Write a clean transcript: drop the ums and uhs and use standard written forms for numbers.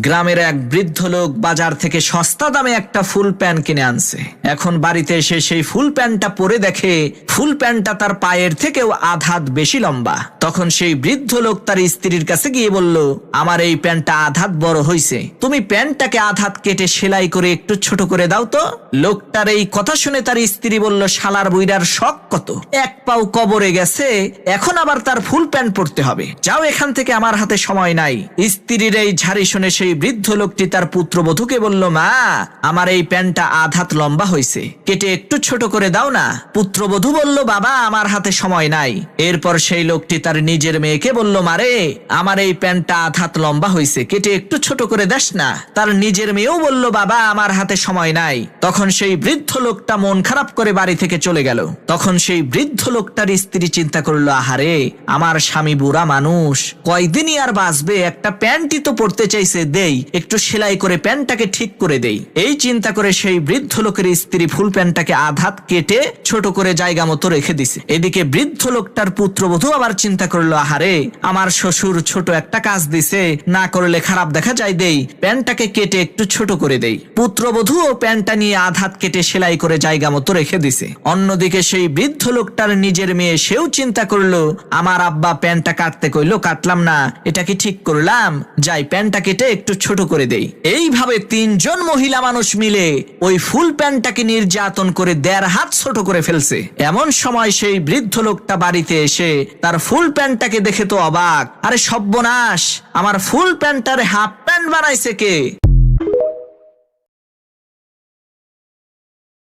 গ্রামের এক বৃদ্ধ লোক বাজার থেকে সস্তা দামে একটা ফুল প্যান্ট কিনে আনছে। এখন বাড়িতে এসে সেই ফুল প্যান্টটা পরে দেখে ফুল প্যান্টটা তার পায়ের থেকেও আধ হাত বেশি লম্বা। তখন সেই বৃদ্ধ লোক তার স্ত্রীর কাছে গিয়ে বলল, আমার এই প্যান্টটা আধ হাত বড় হয়েছে, তুমি প্যান্টটাকে আধ হাত কেটে সেলাই করে একটু ছোট করে দাও তো। লোকটার এই কথা শুনে তার স্ত্রী বলল, শালার বুইড়ার শখ কত, এক পাও কবরে গেছে, এখন আবার তার ফুল প্যান্ট পরতে হবে, যাও এখান থেকে, আমার হাতে সময় নাই। স্ত্রীর এই ঝাড়ি শুনে সেই বৃদ্ধ লোকটি তার পুত্রবধূকে বলল, মা, আমার এই প্যান্টটা আধ হাত লম্বা হয়েছে, কেটে একটু ছোট করে দাও না। পুত্রবধূ বলল, বাবা, আমার হাতে সময় নাই। এরপর সেই লোকটি তার নিজের মেয়েকে বলল, মারে, আমার এই প্যান্টটা আধ হাত লম্বা হয়েছে, কেটে একটু ছোট করে দাস না। তার নিজের মেয়েও বলল, বাবা, আমার হাতে সময় নাই। তখন সেই বৃদ্ধ লোকটা মন খারাপ করে বাড়ি থেকে চলে গেল। তখন সেই বৃদ্ধ লোকটার স্ত্রী চিন্তা করলো, আহারে, আমার স্বামী বুড়া মানুষ, কয়দিনই আর বাঁচবে, একটা প্যান্টই তো পরতে চাইছে, দেই একটু সেলাই করে প্যান্টটাকে ঠিক করে দেই। এই চিন্তা করে সেই বৃদ্ধ লোকের স্ত্রী ফুল প্যান্টটাকে আধ হাত কেটে ছোট করে জায়গা মতো রেখে দিছে। এদিকে বৃদ্ধ লোকটার পুত্রবধূ আবার চিন্তা করলো, আহারে, আমার শ্বশুর ছোট একটা কাজ দিছে, না করলে খারাপ দেখা যায়, দেই প্যান্টটাকে কেটে একটু ছোট করে দেই। পুত্রবধূ ও প্যান্টটা নিয়ে আধ হাত কেটে সেলাই করে জায়গা মতো রেখে দিছে। অন্যদিকে সেই বৃদ্ধ লোকটার নিজের মেয়ে, সেও চিন্তা করলো, আমার আব্বা প্যান্টটা কাটতে কইলো, কাটলাম না, এটা কি ঠিক করলাম, যাই প্যান্টটা কেটে একটু ছোট করে দেই। এইভাবে তিনজন মহিলা মানুষ মিলে ওই ফুল প্যান্টটাকে নির্যাতন করে 1.5 হাত ছোট করে ফেলছে। এমন সময় সেই বৃদ্ধ লোকটা বাড়িতে এসে তার ফুল প্যান্টটাকে দেখে তো অবাক, আরে সর্বনাশ, আমার ফুল প্যান্টটার হাফ প্যান্ট বানাইছে কে?